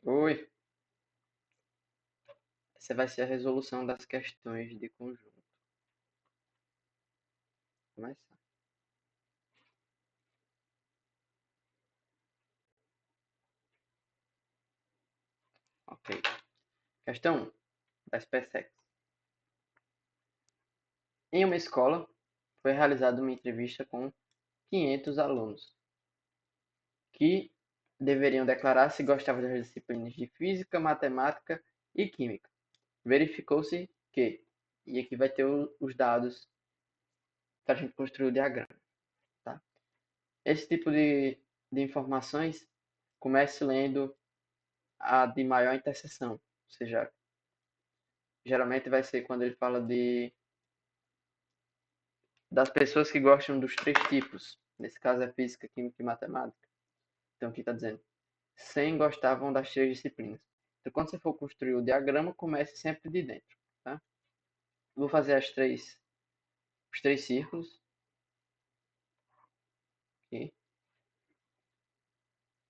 Oi, essa vai ser a resolução das questões de conjunto. Vou começar. Ok. Questão 1 da SpaceX. Em uma escola, foi realizada uma entrevista com 500 alunos, que deveriam declarar se gostavam das disciplinas de física, matemática e química. Verificou-se que, e aqui vai ter os dados para a gente construir o diagrama, tá? Esse tipo de informações, comece lendo a de maior interseção, ou seja, geralmente vai ser quando ele fala das pessoas que gostam dos três tipos. Nesse caso é física, química e matemática. Então aqui está dizendo 100 gostavam das três disciplinas. Então quando você for construir o diagrama, comece sempre de dentro. Tá? Vou fazer os três círculos. Aqui.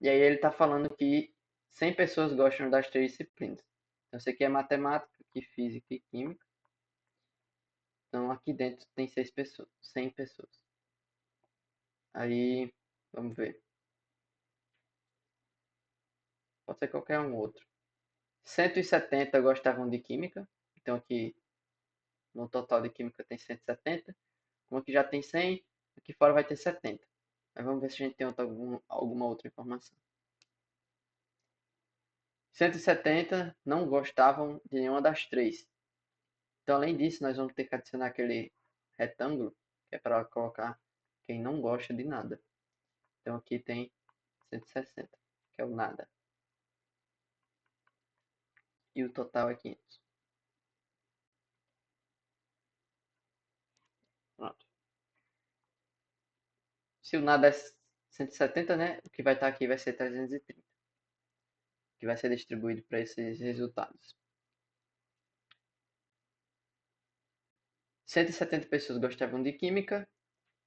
E aí ele está falando que 100 pessoas gostam das três disciplinas. Então isso aqui é matemática, aqui física e química. Então aqui dentro tem 6 pessoas, 100 pessoas. Aí, vamos ver. Pode ser qualquer um outro. 170 gostavam de química. Então aqui no total de química tem 170. Como aqui já tem 100, aqui fora vai ter 70. Mas vamos ver se a gente tem alguma outra informação. 170 não gostavam de nenhuma das três. Então, além disso, nós vamos ter que adicionar aquele retângulo, que é para colocar quem não gosta de nada. Então, aqui tem 160, que é o nada. E o total é 500. Pronto. Se o nada é 170, né? O que vai estar aqui vai ser 330, que vai ser distribuído para esses resultados. 170 pessoas gostavam de química,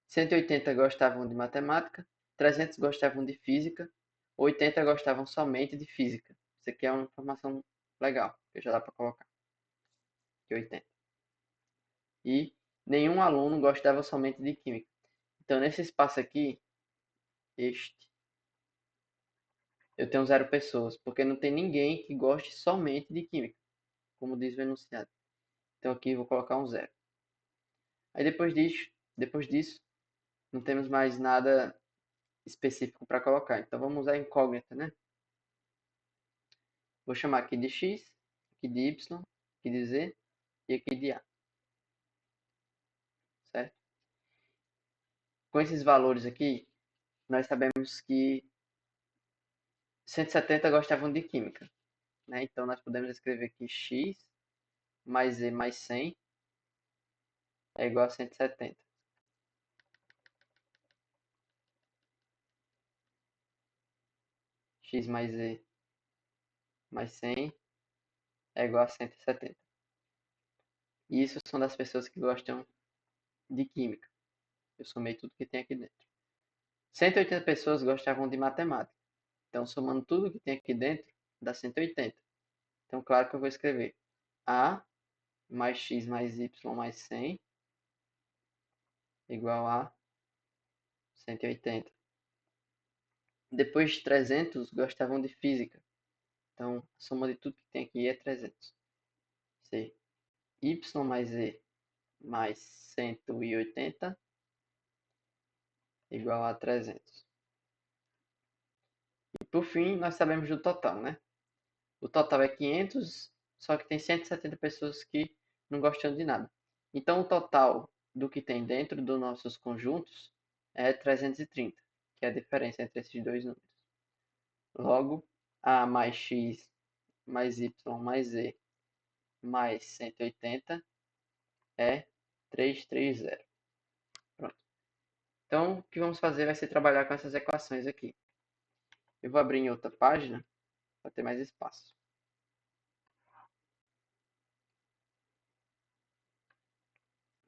180 gostavam de matemática, 300 gostavam de física, 80 gostavam somente de física. Isso aqui é uma informação legal, que já dá para colocar. Aqui 80. E nenhum aluno gostava somente de química. Então, nesse espaço aqui, eu tenho 0 pessoas, porque não tem ninguém que goste somente de química, como diz o enunciado. Então, aqui eu vou colocar um 0. Aí, depois disso, não temos mais nada específico para colocar. Então, vamos usar a incógnita, né? Vou chamar aqui de x, aqui de y, aqui de z e aqui de a. Certo? Com esses valores aqui, nós sabemos que 170 gostavam de química. Né? Então, nós podemos escrever que x mais z mais 100 é igual a 170. X mais z mais 100 é igual a 170. E isso são das pessoas que gostam de química. Eu somei tudo que tem aqui dentro. 180 pessoas gostavam de matemática. Então, somando tudo que tem aqui dentro, dá 180. Então, claro que eu vou escrever A mais x mais y mais 100 igual a 180. Depois, 300 gostavam de física. Então, a soma de tudo que tem aqui é 300. C. Y mais z mais 180 igual a 300. E por fim, nós sabemos do total, né? O total é 500, só que tem 170 pessoas que não gostam de nada. Então, o total do que tem dentro dos nossos conjuntos é 330, que é a diferença entre esses dois números. Logo, A mais X mais Y mais Z mais 180 é 330. Pronto. Então, o que vamos fazer vai ser trabalhar com essas equações aqui. Eu vou abrir em outra página para ter mais espaço.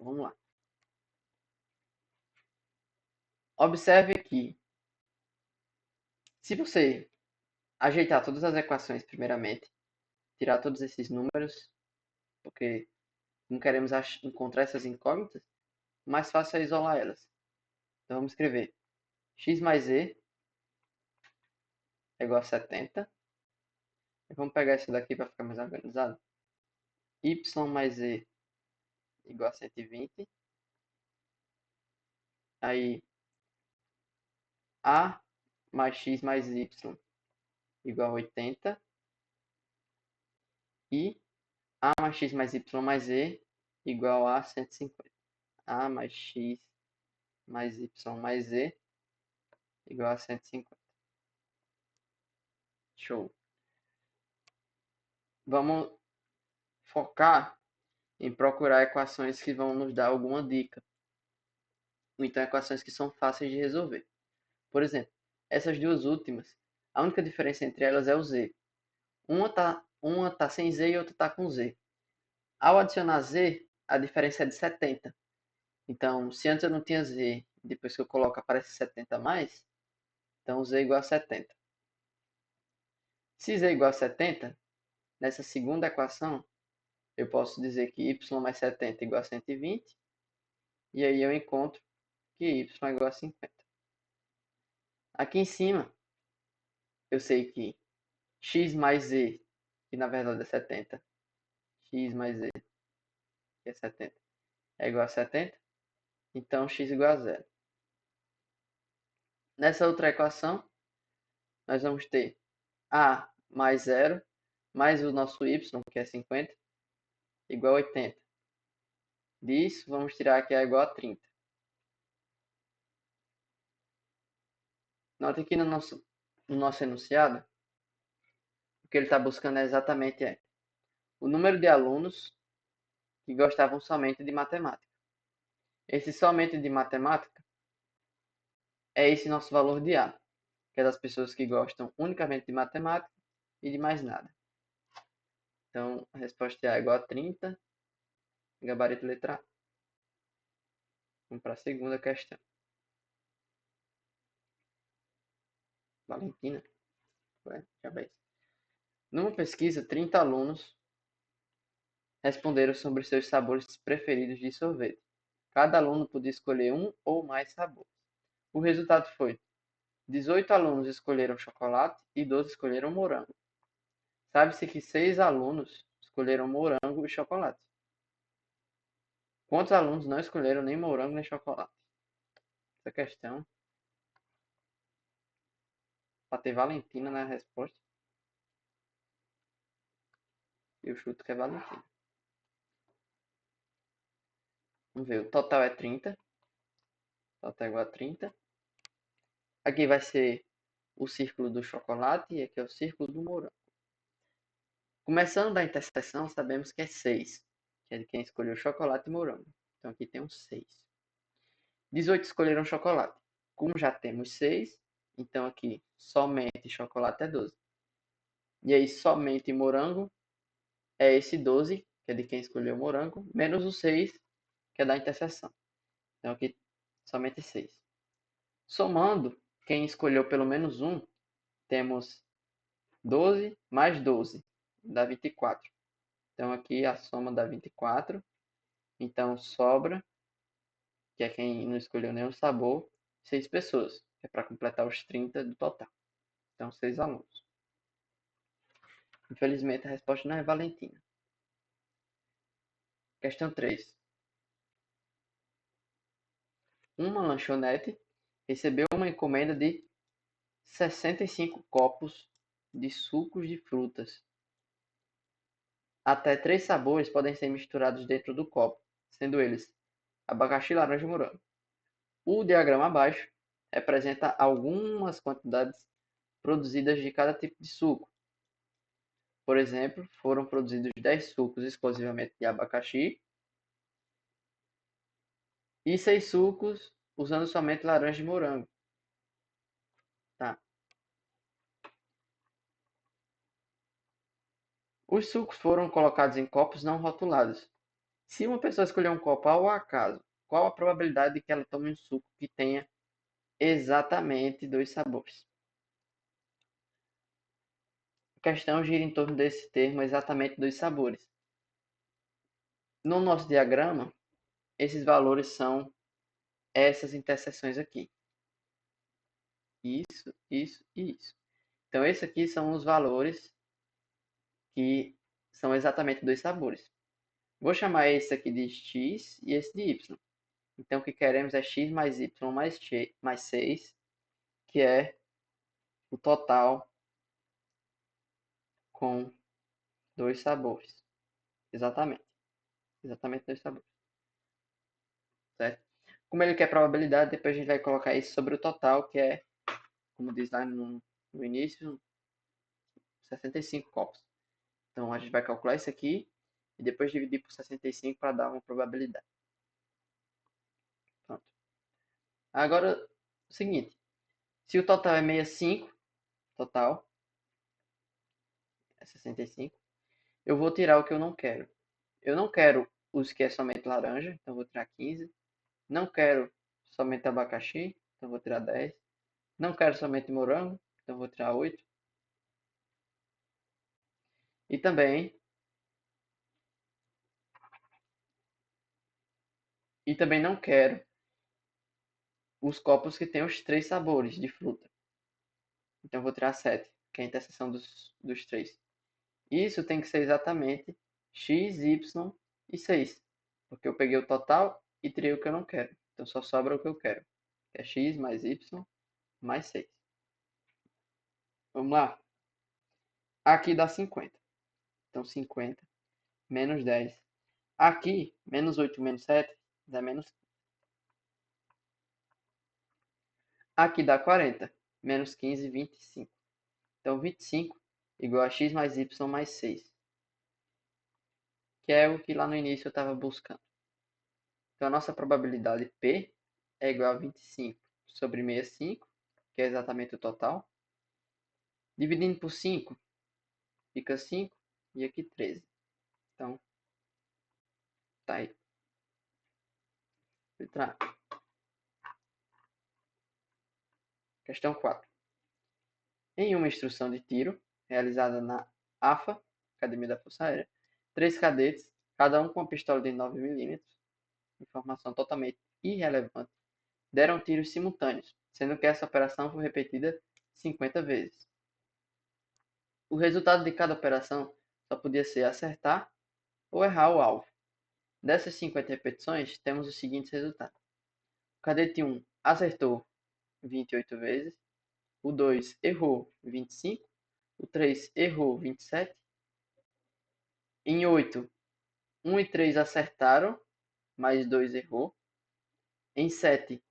Vamos lá. Observe que, se você ajeitar todas as equações primeiramente, tirar todos esses números, porque não queremos encontrar essas incógnitas, o mais fácil é isolar elas. Então vamos escrever x mais z é igual a 70. E vamos pegar isso daqui para ficar mais organizado. Y mais z igual a 120. Aí a mais x mais y igual a 80. E a mais x mais y mais z igual a 150. A mais x mais y mais z igual a 150. Show. Vamos focar em procurar equações que vão nos dar alguma dica. Ou então equações que são fáceis de resolver. Por exemplo, essas duas últimas, a única diferença entre elas é o z. Uma tá sem z e outra tá com z. Ao adicionar z, a diferença é de 70. Então, se antes eu não tinha z, depois que eu coloco aparece 70 a mais, então z é igual a 70. Se z é igual a 70, nessa segunda equação, eu posso dizer que y mais 70 é igual a 120, e aí eu encontro que y é igual a 50. Aqui em cima, eu sei que x mais z, que na verdade é 70, x mais z, que é 70, é igual a 70, então x é igual a zero. Nessa outra equação, nós vamos ter a mais zero, mais o nosso y, que é 50, igual a 80. Disso, vamos tirar que é igual a 30. Note que no nosso enunciado, o que ele está buscando é exatamente o número de alunos que gostavam somente de matemática. Esse somente de matemática é esse nosso valor de A, que é das pessoas que gostam unicamente de matemática e de mais nada. Então, a resposta A é igual a 30, gabarito letra A. Vamos para a segunda questão. Valentina? Já vai. Numa pesquisa, 30 alunos responderam sobre seus sabores preferidos de sorvete. Cada aluno podia escolher um ou mais sabores. O resultado foi: 18 alunos escolheram chocolate e 12 escolheram morango. Sabe-se que 6 alunos escolheram morango e chocolate. Quantos alunos não escolheram nem morango nem chocolate? Essa questão para ter Valentina na resposta. Eu chuto que é Valentina. Vamos ver, o total é 30. O total é igual a 30. Aqui vai ser o círculo do chocolate e aqui é o círculo do morango. Começando da interseção, sabemos que é 6, que é de quem escolheu chocolate e morango. Então aqui tem um 6. 18 escolheram chocolate. Como já temos 6, então aqui somente chocolate é 12. E aí somente morango é esse 12, que é de quem escolheu morango, menos o 6, que é da interseção. Então aqui somente 6. Somando, quem escolheu pelo menos um, temos 12 mais 12, dá 24. Então aqui a soma dá 24. Então sobra, que é quem não escolheu nenhum sabor, 6 pessoas, que é para completar os 30 do total. Então 6 alunos. Infelizmente a resposta não é Valentina. Questão 3. Uma lanchonete recebeu uma encomenda de 65 copos de sucos de frutas. Até 3 sabores podem ser misturados dentro do copo, sendo eles abacaxi, laranja e morango. O diagrama abaixo representa algumas quantidades produzidas de cada tipo de suco. Por exemplo, foram produzidos 10 sucos exclusivamente de abacaxi e 6 sucos usando somente laranja e morango. Tá. Os sucos foram colocados em copos não rotulados. Se uma pessoa escolher um copo ao acaso, qual a probabilidade de que ela tome um suco que tenha exatamente 2 sabores? A questão gira em torno desse termo exatamente dos sabores. No nosso diagrama, esses valores são essas interseções aqui. Isso, isso e isso. Então, esses aqui são os valores que são exatamente dois sabores. Vou chamar esse aqui de x e esse de y. Então, o que queremos é x mais y mais 6, que é o total com dois sabores. Exatamente. Exatamente dois sabores. Certo? Como ele quer probabilidade, depois a gente vai colocar isso sobre o total, que é, como diz lá no início, 65 copos. Então, a gente vai calcular isso aqui e depois dividir por 65 para dar uma probabilidade. Pronto. Agora, o seguinte. Se o total é 65, total é 65, eu vou tirar o que eu não quero. Eu não quero os que é somente laranja, então vou tirar 15. Não quero somente abacaxi, então vou tirar 10. Não quero somente morango, então vou tirar 8. E também não quero os copos que tem os três sabores de fruta. Então vou tirar 7, que é a interseção dos três. Isso tem que ser exatamente x, y e 6. Porque eu peguei o total e tirei o que eu não quero. Então só sobra o que eu quero. Que é x mais y mais 6. Vamos lá. Aqui dá 50. Então 50 menos 10. Aqui, menos 8 menos 7 dá menos. Aqui dá 40. Menos 15, 25. Então 25 igual a x mais y mais 6. Que é o que lá no início eu estava buscando. Então a nossa probabilidade P é igual a 25 sobre 65, que é exatamente o total. Dividindo por 5, fica 5 e aqui 13. Então, tá aí. Letra A. Questão 4. Em uma instrução de tiro, realizada na AFA, Academia da Força Aérea, 3 cadetes, cada um com uma pistola de 9 milímetros, informação totalmente irrelevante, deram tiros simultâneos, sendo que essa operação foi repetida 50 vezes. O resultado de cada operação só podia ser acertar ou errar o alvo. Dessas 50 repetições, temos os seguintes resultados. O cadete 1 acertou 28 vezes, o 2 errou 25, o 3 errou 27. Em 8, 1 e 3 acertaram, mais 2 errou. Em 7,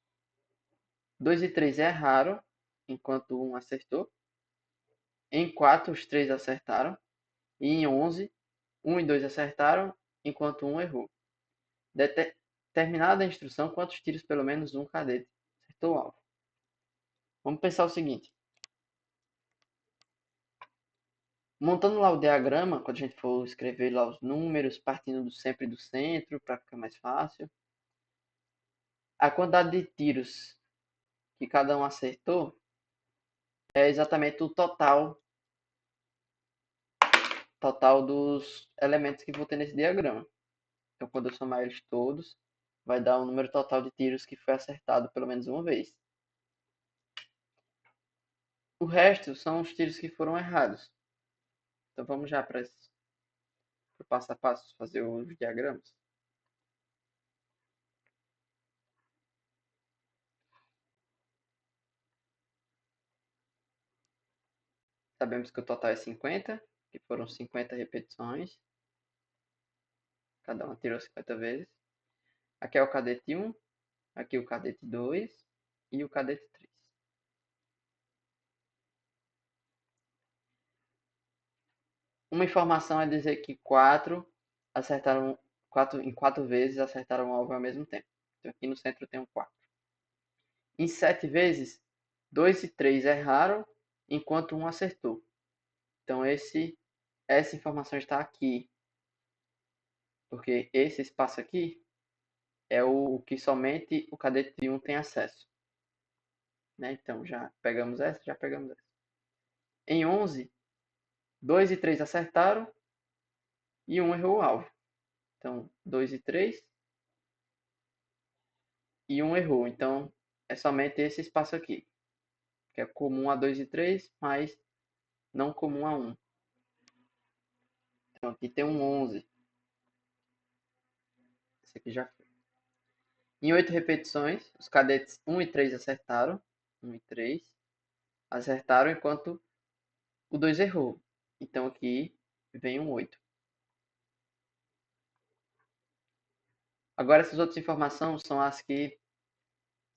2 e 3 erraram, enquanto 1 acertou. Em 4, os 3 acertaram. E em 11, 1 e 2 acertaram, enquanto 1 errou. Terminada a instrução, quantos tiros pelo menos um cadete acertou o alvo? Vamos pensar o seguinte. Montando lá o diagrama, quando a gente for escrever lá os números, partindo sempre do centro, para ficar mais fácil. A quantidade de tiros que cada um acertou é exatamente o total dos elementos que vou ter nesse diagrama. Então, quando eu somar eles todos, vai dar o número total de tiros que foi acertado pelo menos uma vez. O resto são os tiros que foram errados. Então, vamos já para o passo a passo, fazer os diagramas. Sabemos que o total é 50, que foram 50 repetições. Cada um atirou 50 vezes. Aqui é o cadete 1, aqui o cadete 2 e o cadete 3. Uma informação é dizer que 4 acertaram em 4 vezes acertaram o alvo ao mesmo tempo. Então aqui no centro tem um 4. Em 7 vezes, 2 e 3 erraram, enquanto um acertou. Então essa informação está aqui. Porque esse espaço aqui é o que somente o cadete 1 tem acesso. Né? Então já pegamos essa. Em 11, 2 e 3 acertaram e um errou o alvo. Então, 2 e 3 e um errou. Então, é somente esse espaço aqui, que é comum a 2 e 3, mas não comum a 1. Então, aqui tem um 11. Esse aqui já foi. Em 8 repetições, os cadetes 1 e 3 acertaram. 1 e 3 acertaram, enquanto o 2 errou. Então, aqui vem um 8. Agora, essas outras informações são as que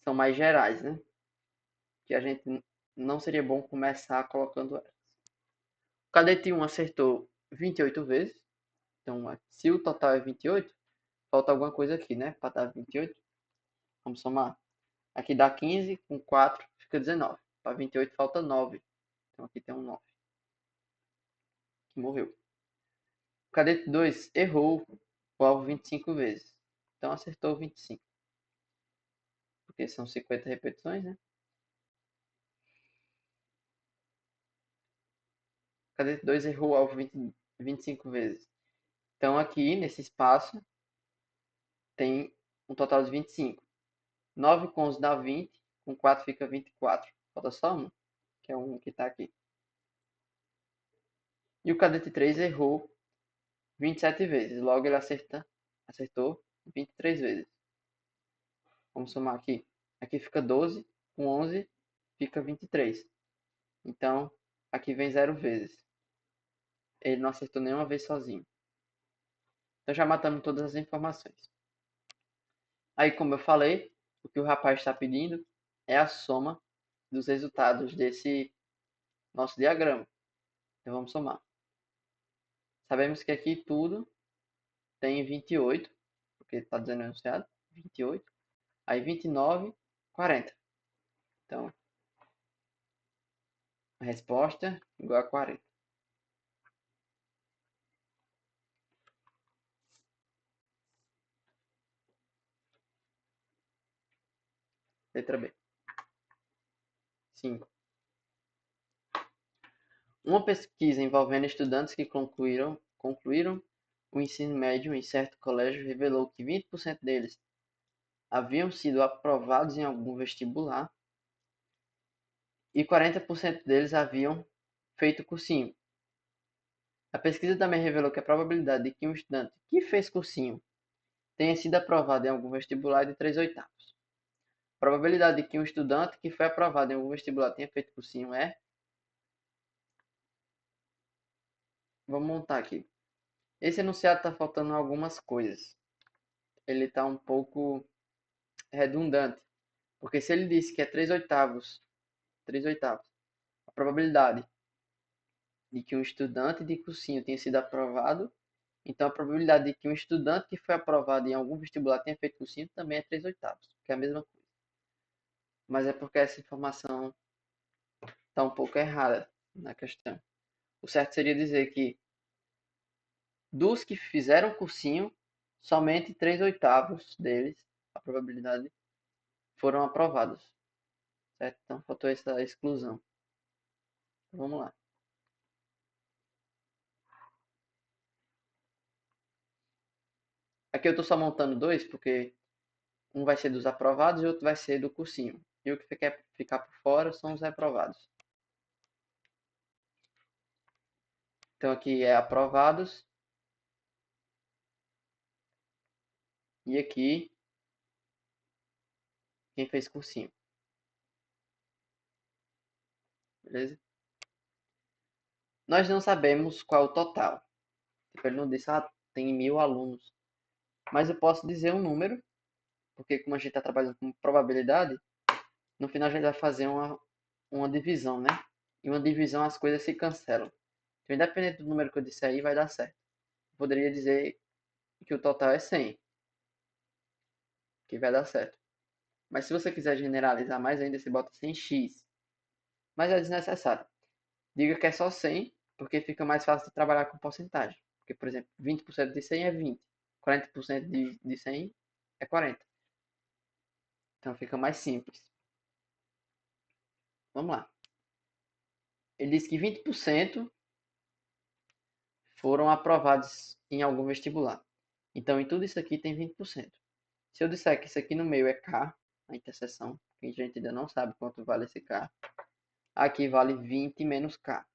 são mais gerais, né? Que a gente não seria bom começar colocando elas. O cadete 1 acertou 28 vezes. Então, se o total é 28, falta alguma coisa aqui, né? Para dar 28. Vamos somar. Aqui dá 15, com 4 fica 19. Para 28 falta 9. Então, aqui tem um 9 que morreu. O cadete 2 errou o alvo 25 vezes. Então, acertou 25. Porque são 50 repetições, né? O cadete 2 errou o alvo 25 vezes. Então, aqui, nesse espaço, tem um total de 25. 9 com 11 dá 20, com 4 fica 24. Falta só um, que é o 1 que está aqui. E o cadete 3 errou 27 vezes, logo ele acertou 23 vezes. Vamos somar aqui. Aqui fica 12, com 11 fica 23. Então, aqui vem 0 vezes. Ele não acertou nenhuma vez sozinho. Então já matamos todas as informações. Aí, como eu falei, o que o rapaz está pedindo é a soma dos resultados desse nosso diagrama. Então vamos somar. Sabemos que aqui tudo tem 28, porque está dizendo enunciado, 28. Aí 29, 40. Então, a resposta igual a 40. Letra B. 5. Uma pesquisa envolvendo estudantes que concluíram o ensino médio em certo colégio revelou que 20% deles haviam sido aprovados em algum vestibular e 40% deles haviam feito cursinho. A pesquisa também revelou que a probabilidade de que um estudante que fez cursinho tenha sido aprovado em algum vestibular é de 3/8. A probabilidade de que um estudante que foi aprovado em algum vestibular tenha feito cursinho é... Vamos montar aqui. Esse enunciado está faltando algumas coisas. Ele está um pouco redundante. Porque se ele disse que é 3/8, a probabilidade de que um estudante de cursinho tenha sido aprovado, então a probabilidade de que um estudante que foi aprovado em algum vestibular tenha feito cursinho também é 3/8, que é a mesma coisa. Mas é porque essa informação está um pouco errada na questão. O certo seria dizer que dos que fizeram cursinho, somente 3/8 deles, a probabilidade, foram aprovados. Certo? Então faltou essa exclusão. Então, vamos lá. Aqui eu estou só montando dois, porque um vai ser dos aprovados e outro vai ser do cursinho. E o que quer ficar por fora são os reprovados. Então aqui é aprovados. E aqui quem fez cursinho. Beleza? Nós não sabemos qual o total. Tipo, ele não disse, tem 1000 alunos. Mas eu posso dizer um número, porque como a gente está trabalhando com probabilidade, no final a gente vai fazer uma divisão, né? E uma divisão as coisas se cancelam. Então, independente do número que eu disser aí, vai dar certo. Eu poderia dizer que o total é 100, que vai dar certo. Mas se você quiser generalizar mais ainda, você bota 100x. Mas é desnecessário. Diga que é só 100, porque fica mais fácil de trabalhar com porcentagem. Porque, por exemplo, 20% de 100 é 20. 40% de 100 é 40. Então fica mais simples. Vamos lá. Ele diz que 20% foram aprovados em algum vestibular. Então, em tudo isso aqui tem 20%. Se eu disser que isso aqui no meio é K, a interseção, que a gente ainda não sabe quanto vale esse K, aqui vale 20 menos K,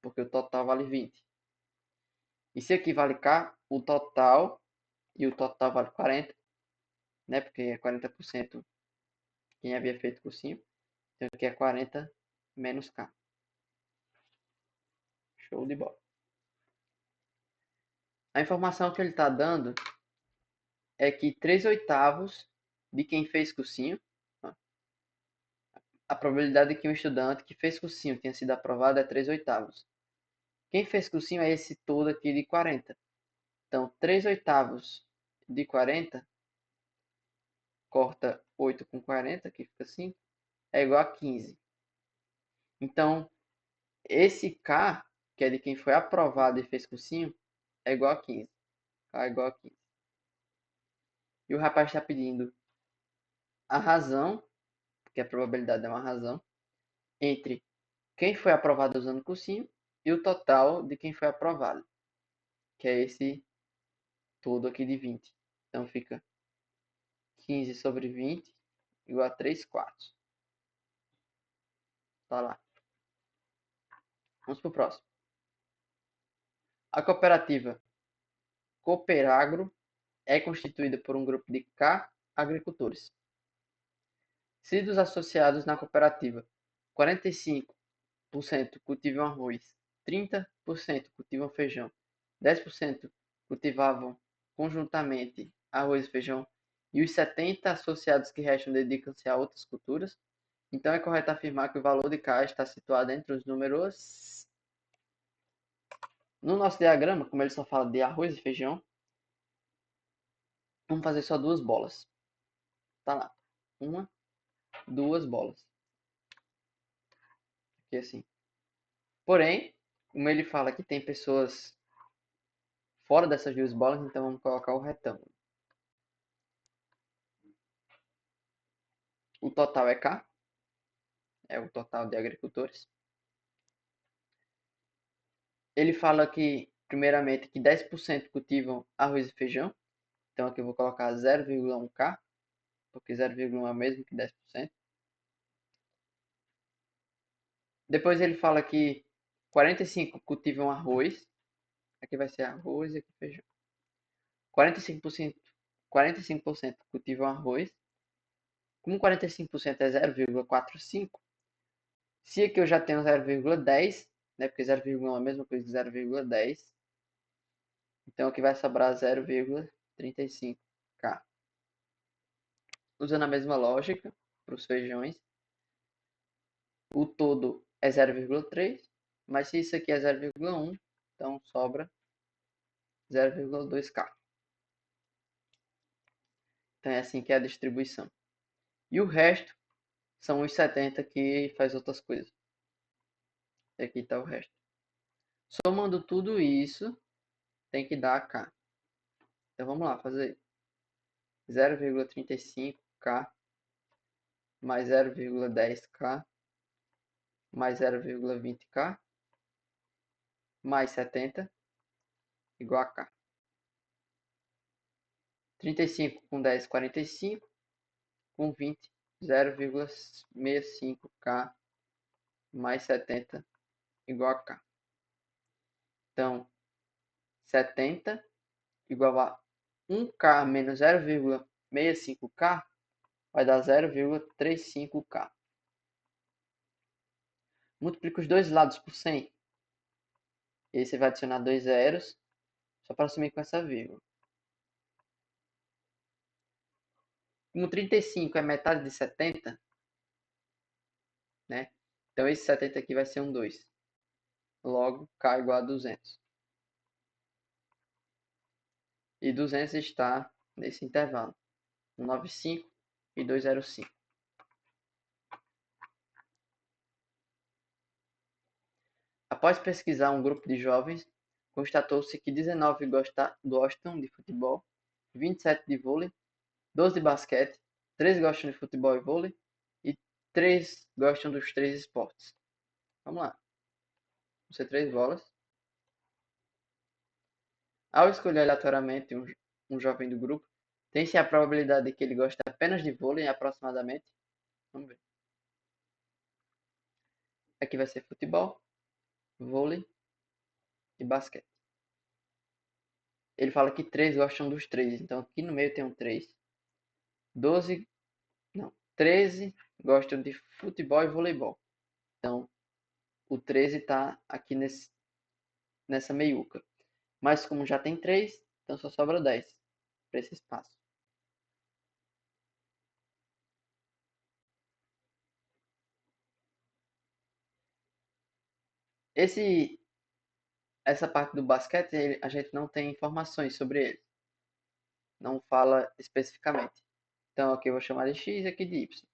porque o total vale 20. E se aqui vale K, o total, e o total vale 40, né? Porque é 40% quem havia feito cursinho. Então aqui é 40 menos K. Show de bola. A informação que ele está dando é que 3/8 de quem fez cursinho, a probabilidade de que um estudante que fez cursinho tenha sido aprovado é 3/8. Quem fez cursinho é esse todo aqui de 40. Então, 3/8 de 40, corta 8 com 40, que fica 5, é igual a 15. Então, esse K, que é de quem foi aprovado e fez cursinho, é igual a 15. K é igual a 15. E o rapaz está pedindo a razão, porque a probabilidade é uma razão, entre quem foi aprovado usando cursinho e o total de quem foi aprovado, que é esse todo aqui de 20. Então fica 15 sobre 20 igual a 3/4. Tá lá. Vamos para o próximo. A cooperativa Cooperagro é constituída por um grupo de K agricultores. Se dos associados na cooperativa, 45% cultivam arroz, 30% cultivam feijão, 10% cultivavam conjuntamente arroz e feijão, e os 70 associados que restam dedicam-se a outras culturas, então é correto afirmar que o valor de K está situado entre os números. No nosso diagrama, como ele só fala de arroz e feijão, vamos fazer só duas bolas. Tá lá. Uma, duas bolas. Aqui assim. Porém, como ele fala que tem pessoas fora dessas duas bolas, então vamos colocar o retângulo. O total é K, é o total de agricultores. Ele fala que, primeiramente, que 10% cultivam arroz e feijão. Então aqui eu vou colocar 0,1K, porque 0,1 é o mesmo que 10%. Depois ele fala que 45% cultivam arroz. Aqui vai ser arroz e aqui feijão. 45% cultivam arroz. Como 45% é 0,45, se aqui eu já tenho 0,10, né, porque 0,1 é a mesma coisa que 0,10, então aqui vai sobrar 0,35K. Usando a mesma lógica para os feijões, o todo é 0,3, mas se isso aqui é 0,1, então sobra 0,2K. Então é assim que é a distribuição. E o resto são os 70 que faz outras coisas. E aqui está o resto. Somando tudo isso, tem que dar K. Então vamos lá fazer 0,35K mais 0,10K mais 0,20K mais 70 igual a K. 35 com 10, 45. Com 20, 0,65K mais 70 igual a K. Então, 70 igual a 1K menos 0,65K vai dar 0,35K. Multiplica os dois lados por 100. E aí você vai adicionar dois zeros, só para assumir com essa vírgula. Como 35 é metade de 70, né? Então esse 70 aqui vai ser um 2. Logo, K igual a 200. E 200 está nesse intervalo. 195 e 205. Após pesquisar um grupo de jovens, constatou-se que 19 gostam de futebol, 27 de vôlei, 12 de basquete, 3 gostam de futebol e vôlei e 3 gostam dos três esportes. Vamos lá. Vão ser 3 bolas. Ao escolher aleatoriamente um jovem do grupo, tem-se a probabilidade de que ele goste apenas de vôlei aproximadamente. Vamos ver. Aqui vai ser futebol, vôlei e basquete. Ele fala que 3 gostam dos três, então aqui no meio tem um 3. 12, não, 13 gostam de futebol e voleibol. Então o 13 está aqui nessa meiuca. Mas como já tem 3, então só sobra 10 para esse espaço. Essa parte do basquete, a gente não tem informações sobre ele. Não fala especificamente. Então aqui eu vou chamar de X e aqui de Y.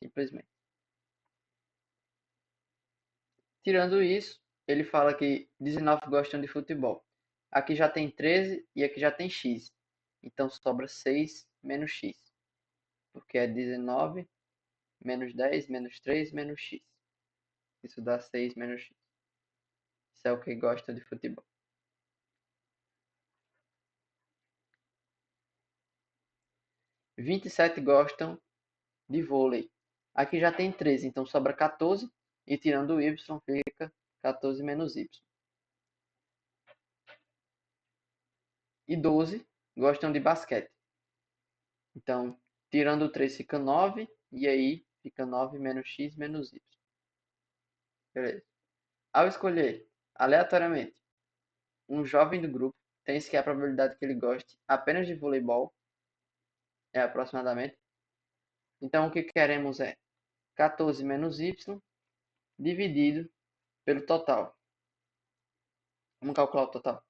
Simplesmente. Tirando isso, ele fala que 19 gostam de futebol. Aqui já tem 13 e aqui já tem X. Então sobra 6 menos X. Porque é 19 menos 10 menos 3 menos X. Isso dá 6 menos X. Isso é o que gosta de futebol. 27 gostam de vôlei. Aqui já tem 13, então sobra 14. E tirando o Y fica 14 menos Y. E 12 gostam de basquete. Então, tirando o 3 fica 9. E aí fica 9 menos X menos Y. Beleza. Ao escolher aleatoriamente um jovem do grupo, tem-se que a probabilidade que ele goste apenas de voleibol é aproximadamente. Então, o que queremos é 14 menos Y dividido pelo total. Vamos calcular o total.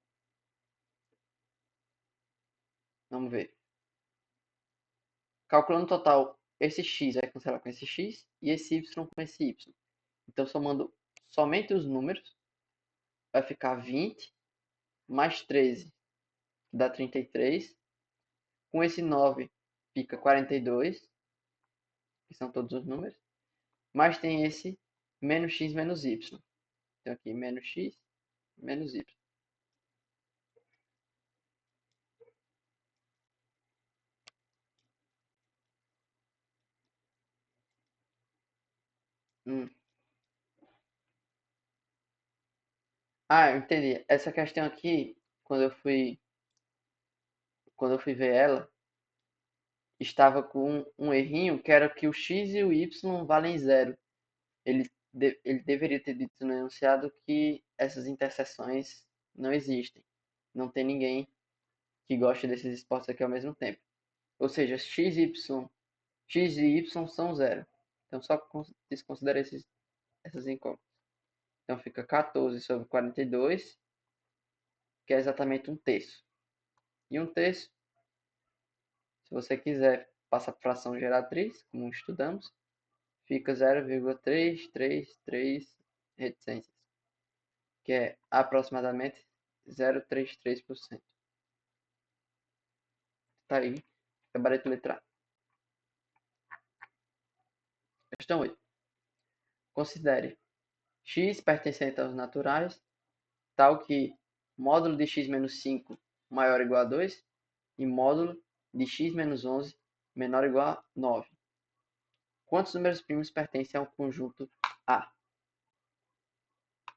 Vamos ver. Calculando o total, esse x vai cancelar com esse x e esse y com esse y. Então, somando somente os números, vai ficar 20 mais 13, que dá 33. Com esse 9 fica 42, que são todos os números. Mas tem esse menos x menos y. Então, aqui menos x menos y. Hum. Ah, eu entendi. Essa questão aqui, quando eu fui ver ela, estava com um errinho que era que o x e o y valem zero. Ele deveria ter dito no enunciado que essas interseções não existem. Não tem ninguém que goste desses esportes aqui ao mesmo tempo. Ou seja, x e y são zero. Então só desconsidera essas incógnitas. Então fica 14 sobre 42, que é exatamente um terço. E um terço, se você quiser passar por fração geratriz, como estudamos, fica 0,333 reticências, que é aproximadamente 0,33%. Tá aí, gabarito letrado. Questão 8. Considere x pertencente aos naturais, tal que módulo de x menos 5 maior ou igual a 2 e módulo de x menos 11 menor ou igual a 9. Quantos números primos pertencem ao conjunto A?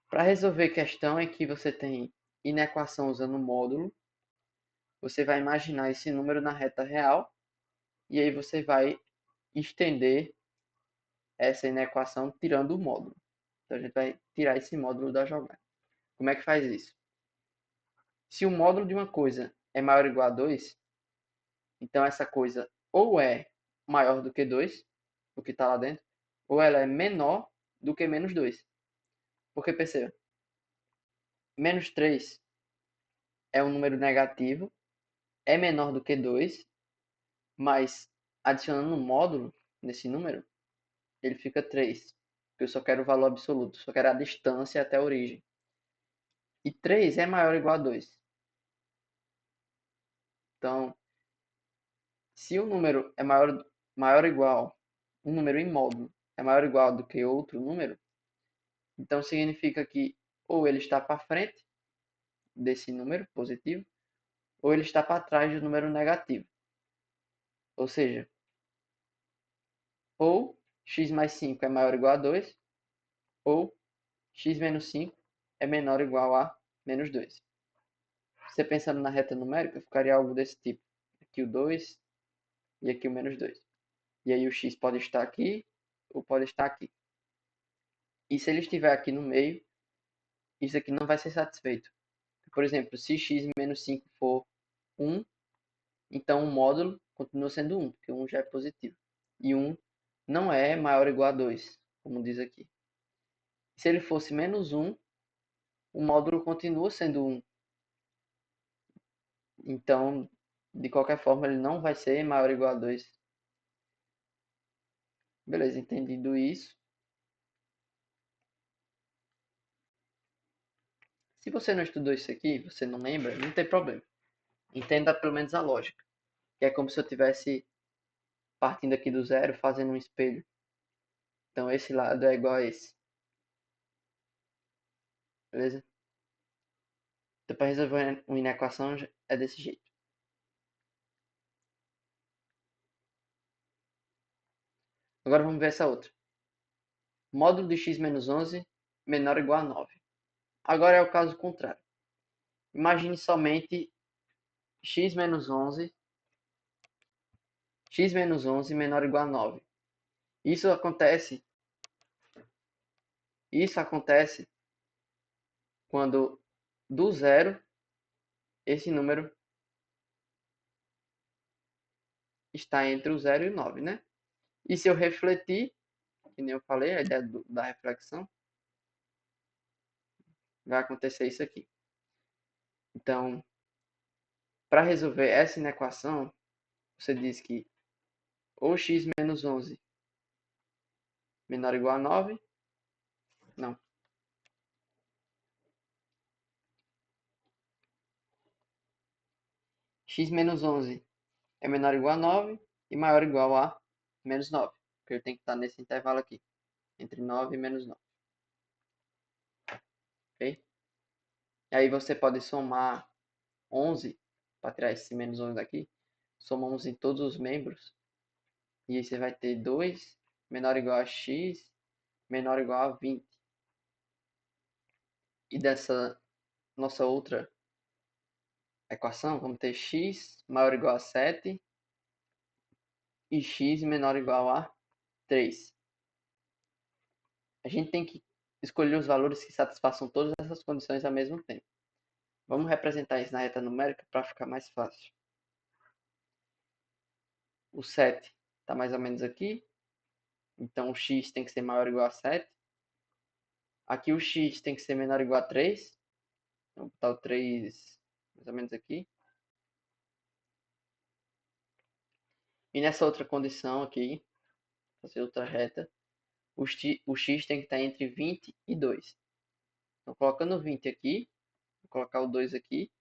Para resolver a questão é que você tem inequação usando módulo, você vai imaginar esse número na reta real e aí você vai estender essa inequação tirando o módulo. Então a gente vai tirar esse módulo da jogada. Como é que faz isso? Se o módulo de uma coisa é maior ou igual a 2, então essa coisa ou é maior do que 2, o que está lá dentro, ou ela é menor do que menos 2. Porque perceba, menos 3 é um número negativo, é menor do que 2, mas adicionando um módulo nesse número, ele fica 3. Porque eu só quero o valor absoluto, só quero a distância até a origem. E 3 é maior ou igual a 2. Então, se o número é maior ou igual, um número em módulo é maior ou igual do que outro número, então significa que ou ele está para frente desse número positivo, ou ele está para trás do número negativo. Ou seja, ou x mais 5 é maior ou igual a 2, ou x menos 5 é menor ou igual a menos 2. Você pensando na reta numérica, ficaria algo desse tipo. Aqui o 2 e aqui o menos 2. E aí o x pode estar aqui ou pode estar aqui. E se ele estiver aqui no meio, isso aqui não vai ser satisfeito. Por exemplo, se x menos 5 for 1, então o módulo continua sendo 1, porque 1 já é positivo. E 1 não é maior ou igual a 2, como diz aqui. Se ele fosse menos 1, o módulo continua sendo 1. Então, de qualquer forma, ele não vai ser maior ou igual a 2. Beleza, entendido isso. Se você não estudou isso aqui, você não lembra, não tem problema. Entenda pelo menos a lógica. Que é como se eu estivesse partindo aqui do zero, fazendo um espelho. Então, esse lado é igual a esse. Beleza? Então, para resolver uma inequação, é desse jeito. Agora vamos ver essa outra. Módulo de x menos 11 menor ou igual a 9. Agora é o caso contrário. Imagine somente x menos 11 menor ou igual a 9. Isso acontece quando do zero esse número está entre o 0 e o 9, né? E se eu refletir, que nem eu falei, a ideia da reflexão, vai acontecer isso aqui. Então, para resolver essa inequação, você diz que ou x menos 11 menor ou igual a 9, não. X menos 11 é menor ou igual a 9 e maior ou igual a menos 9, porque ele tem que estar nesse intervalo aqui, entre 9 e menos 9. Ok? E aí você pode somar 11, para tirar esse menos 11 daqui, soma 11 em todos os membros, e aí você vai ter 2 menor ou igual a x menor ou igual a 20. E dessa nossa outra equação, vamos ter x maior ou igual a 7 e x menor ou igual a 3. A gente tem que escolher os valores que satisfaçam todas essas condições ao mesmo tempo. Vamos representar isso na reta numérica para ficar mais fácil. O 7 está mais ou menos aqui, então o x tem que ser maior ou igual a 7. Aqui o x tem que ser menor ou igual a 3. Vou botar o 3 mais ou menos aqui. E nessa outra condição aqui, fazer outra reta, o x tem que estar entre 20 e 2. Então, colocando o 20 aqui, vou colocar o 2 aqui,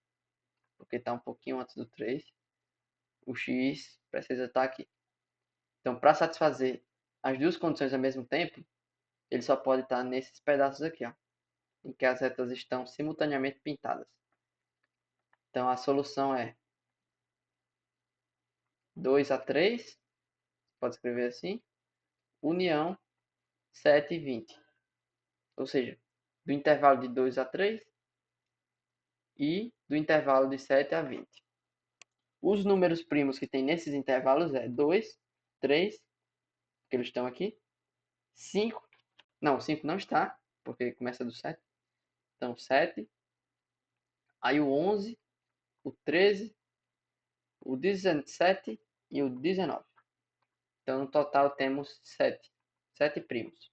porque está um pouquinho antes do 3. O x precisa estar aqui. Então, para satisfazer as duas condições ao mesmo tempo, ele só pode estar nesses pedaços aqui, ó, em que as retas estão simultaneamente pintadas. Então, a solução é 2 a 3, pode escrever assim, união 7 e 20. Ou seja, do intervalo de 2 a 3 e do intervalo de 7 a 20. Os números primos que tem nesses intervalos é 2, 3, que eles estão aqui, 5, não, 5 não está, porque começa do 7, então 7, aí o 11, o 13, o 17 e o 19. Então, no total, temos 7 primos.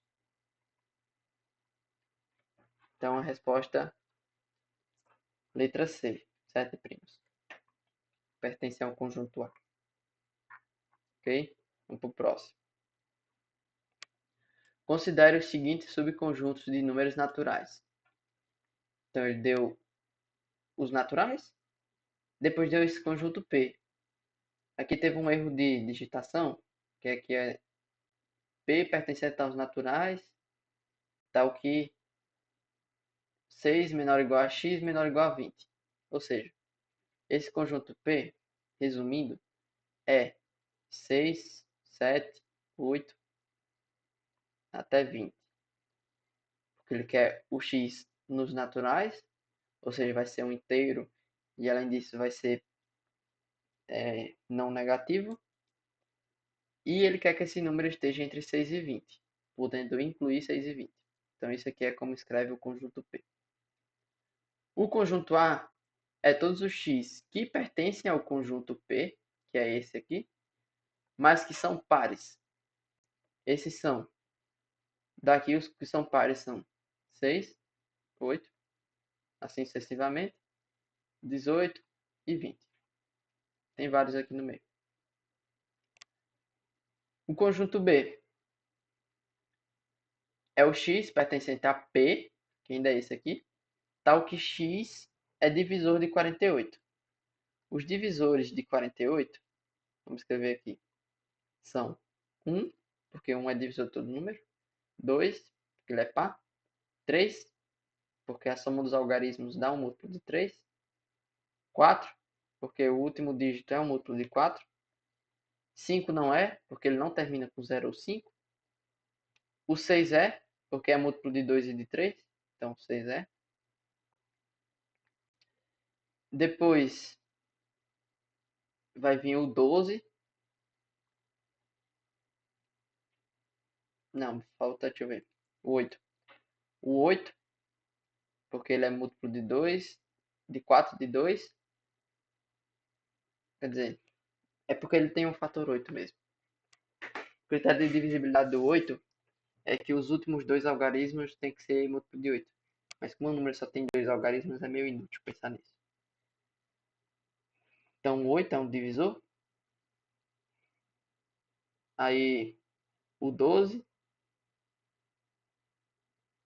Então, a resposta, letra C, 7 primos. Pertence a um conjunto A. Ok? Vamos para o próximo. Considere os seguintes subconjuntos de números naturais. Então, ele deu os naturais, depois deu esse conjunto P. Aqui teve um erro de digitação, que aqui é P pertencente aos naturais, tal que 6 menor ou igual a x menor ou igual a 20. Ou seja, Esse conjunto P, resumindo, é 6, 7, 8 até 20. Porque ele quer o x nos naturais, ou seja, vai ser um inteiro, e além disso vai ser não negativo. E ele quer que esse número esteja entre 6 e 20, podendo incluir 6 e 20. Então isso aqui é como escreve o conjunto P. O conjunto A é todos os x que pertencem ao conjunto P, que é esse aqui, mas que são pares. Esses são, daqui os que são pares são 6, 8, assim sucessivamente, 18 e 20. Tem vários aqui no meio. O conjunto B é o x pertencente a P, que ainda é esse aqui, tal que x é divisor de 48. Os divisores de 48, vamos escrever aqui, são 1, porque 1 é divisor de todo número, 2, porque ele é par, 3, porque a soma dos algarismos dá um múltiplo de 3, 4, porque o último dígito é um múltiplo de 4, 5 não é, porque ele não termina com 0 ou 5, o 6 é, porque é múltiplo de 2 e de 3, então 6 é. Depois vai vir o 12. Não, falta, deixa eu ver. O 8. O 8, porque ele é múltiplo de 2, de 4 de 2. Quer dizer, é porque ele tem um fator 8 mesmo. O critério de divisibilidade do 8 é que os últimos dois algarismos têm que ser múltiplo de 8. Mas como o número só tem dois algarismos, é meio inútil pensar nisso. Então, o 8 é um divisor. Aí, o 12,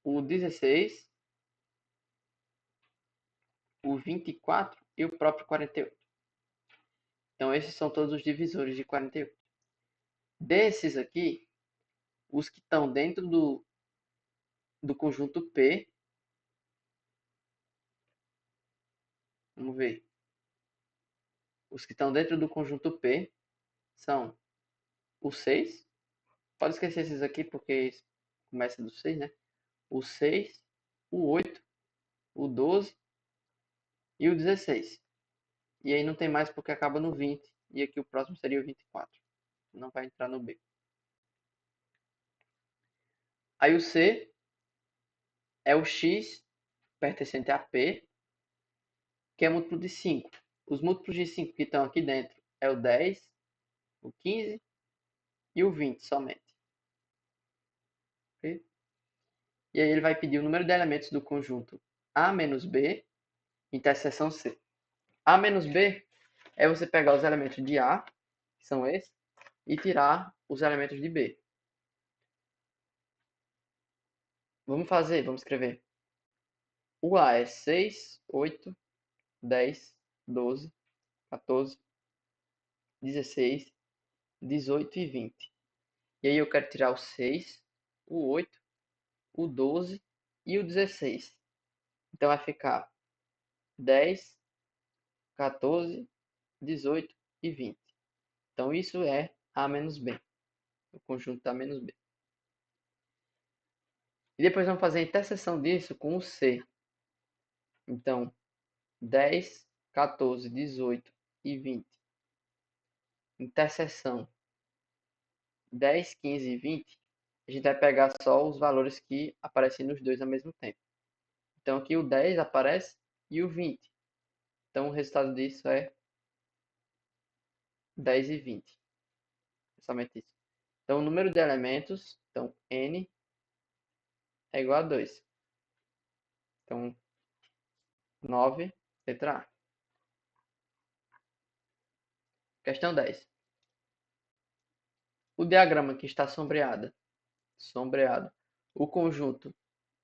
o 16, o 24 e o próprio 48. Então, esses são todos os divisores de 48. Desses aqui, os que estão dentro do conjunto P, vamos ver. Os que estão dentro do conjunto P são o 6. Pode esquecer esses aqui porque começa do 6, né? O 6, o 8, o 12 e o 16. E aí não tem mais porque acaba no 20. E aqui o próximo seria o 24. Não vai entrar no B. Aí o C é o X pertencente a P, que é múltiplo de 5. Os múltiplos de 5 que estão aqui dentro é o 10, o 15 e o 20 somente. Okay? E aí ele vai pedir o número de elementos do conjunto A menos B, interseção C. A menos B é você pegar os elementos de A, que são esses, e tirar os elementos de B. Vamos escrever. O A é 6, 8, 10, 12, 14, 16, 18 e 20. E aí eu quero tirar o 6, o 8, o 12 e o 16. Então vai ficar 10, 14, 18 e 20. Então isso é A menos B, o conjunto A menos B. E depois vamos fazer a interseção disso com o C. Então, 10, 14, 18 e 20. Interseção 10, 15 e 20. A gente vai pegar só os valores que aparecem nos dois ao mesmo tempo. Então aqui o 10 aparece e o 20. Então o resultado disso é 10 e 20. É somente isso. Então o número de elementos, então n é igual a 2. Então 9, letra A. Questão 10. O diagrama que está sombreado. O conjunto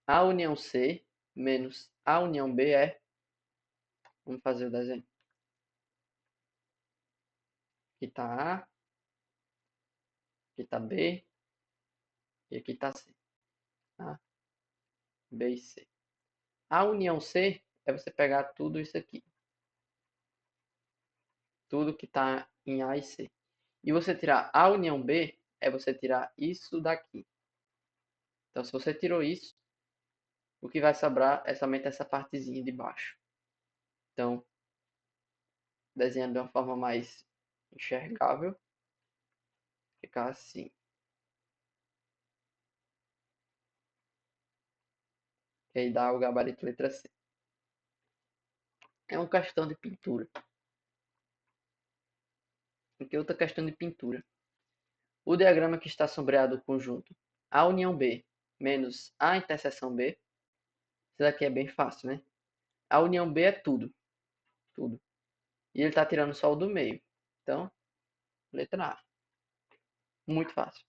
A união C menos A união B é... Vamos fazer o desenho. Aqui está A, aqui está B e aqui está C. A, B e C. A união C é você pegar tudo isso aqui. tudo que está em A e C. E você tirar A união B é você tirar isso daqui. Então, se você tirou isso, o que vai sobrar é somente essa partezinha de baixo. Então, desenhando de uma forma mais enxergável, fica assim. Que aí dá o gabarito letra C. É uma questão de pintura. Aqui outra questão de pintura. O diagrama que está sombreado o conjunto A união B menos A interseção B. Isso daqui é bem fácil, né? A união B é tudo. Tudo. E ele está tirando só o do meio. Então, letra A. Muito fácil.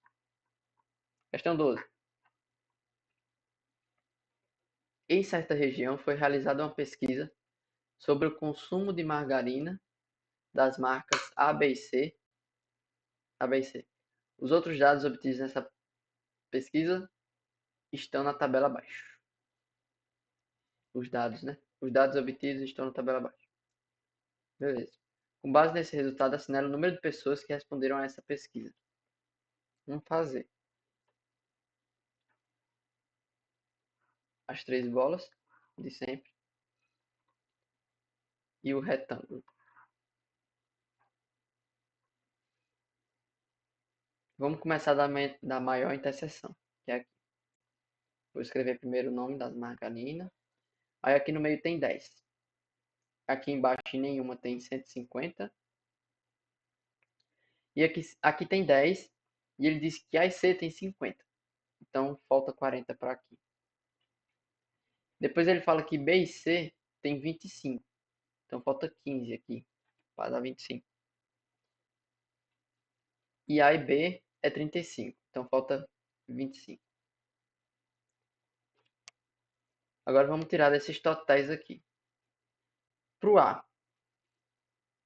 Questão 12. Em certa região foi realizada uma pesquisa sobre o consumo de margarina das marcas A, B e C. A, B e C. Os outros dados obtidos nessa pesquisa estão na tabela abaixo. Os dados, né? Os dados obtidos estão na tabela abaixo. Beleza. Com base nesse resultado, assinale o número de pessoas que responderam a essa pesquisa. Vamos fazer as 3 bolas de sempre e o retângulo. Vamos começar da maior interseção, que é aqui. Vou escrever primeiro o nome das margarinas. Aí aqui no meio tem 10. Aqui embaixo em nenhuma tem 150. E aqui tem 10. E ele disse que a C tem 50. Então falta 40 para aqui. Depois ele fala que B e C tem 25. Então falta 15 aqui para dar 25. E A e B é 35. Então falta 25. Agora vamos tirar desses totais aqui. Para o A,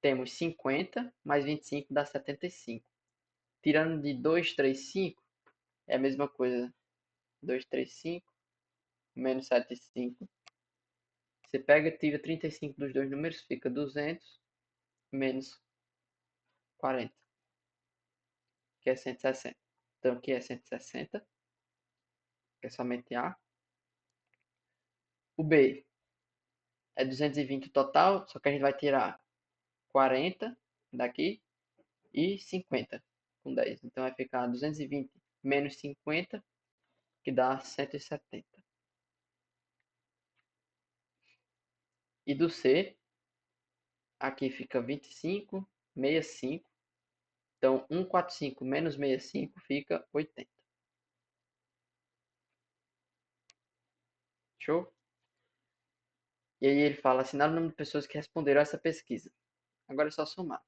temos 50 mais 25 dá 75. Tirando de 2, 3, 5, é a mesma coisa. 2, 3, 5, menos 7, 5. Você pega e tira 35 dos dois números, fica 200, menos 40, que é 160. Então aqui é 160, que é somente A. O B é 220 total, só que a gente vai tirar 40 daqui e 50 com 10. Então vai ficar 220 menos 50, que dá 170. E do C, aqui fica 25, 65. Então 145 menos 65 fica 80. Show? E aí ele fala, assinar o número de pessoas que responderam a essa pesquisa. Agora é só somar.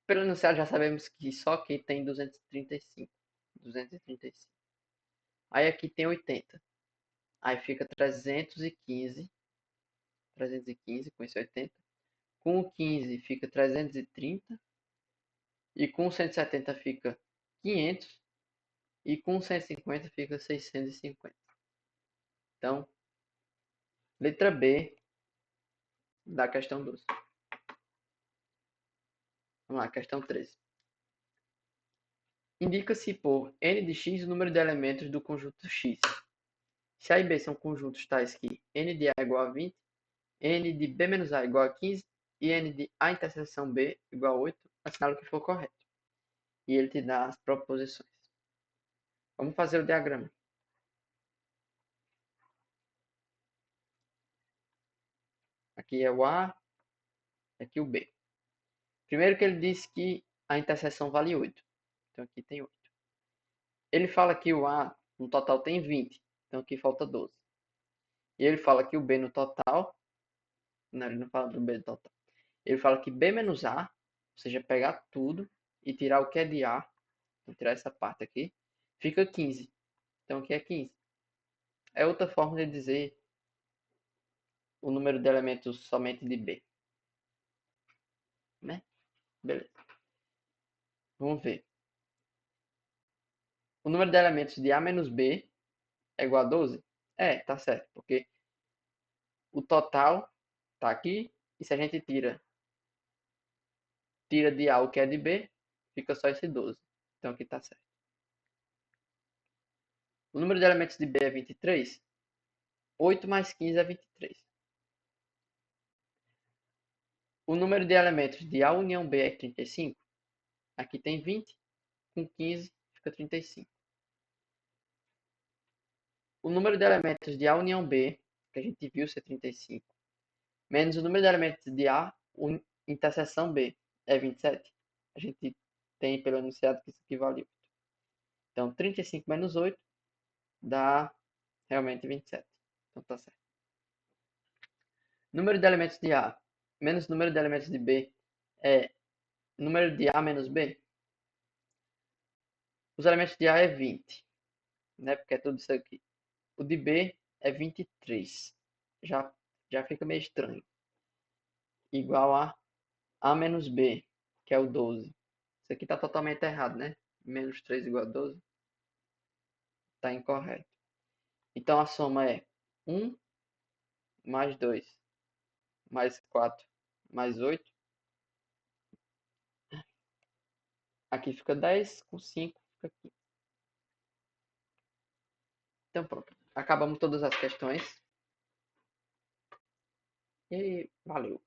Pelo enunciado já sabemos que só aqui tem 235. 235. Aí aqui tem 80. Aí fica 315. 315 com esse 80. Com o 15 fica 330. E com o 170 fica 500. E com o 150 fica 650. Então, letra B da questão 12. Vamos lá, questão 13. Indica-se por n de x o número de elementos do conjunto x. Se A e B são conjuntos tais que n de A é igual a 20, n de B menos A é igual a 15 e n de A interseção B igual a 8, assinala o que for correto. E ele te dá as proposições. Vamos fazer o diagrama. Aqui é o A, aqui o B. Primeiro que ele diz que a interseção vale 8. Então aqui tem 8. Ele fala que o A no total tem 20. Então aqui falta 12. E ele fala que o B no total... Não, ele não fala do B no total. Ele fala que B menos A, ou seja, pegar tudo e tirar o que é de A, vou tirar essa parte aqui, fica 15. Então aqui é 15. É outra forma de dizer o número de elementos somente de B. Né? Beleza. Vamos ver. O número de elementos de A menos B é igual a 12? É, tá certo. Porque o total tá aqui. E se a gente tira de A o que é de B, fica só esse 12. Então aqui tá certo. O número de elementos de B é 23. 8 mais 15 é 23. O número de elementos de A união B é 35. Aqui tem 20. Com 15 fica 35. O número de elementos de A união B, que a gente viu ser 35, menos o número de elementos de A interseção B, é 27. A gente tem pelo enunciado que isso equivale a 8. Então, 35 menos 8 dá realmente 27. Então, tá certo. Número de elementos de A menos número de elementos de B é número de A menos B. Os elementos de A é 20, né? Porque é tudo isso aqui. O de B é 23. Já fica meio estranho. Igual a A menos B, que é o 12. Isso aqui está totalmente errado, né? Menos 3 igual a 12. Está incorreto. Então a soma é 1 mais 2 mais 4 mais 8. Aqui fica 10, com 5 fica aqui. Então pronto. Acabamos todas as questões. E valeu.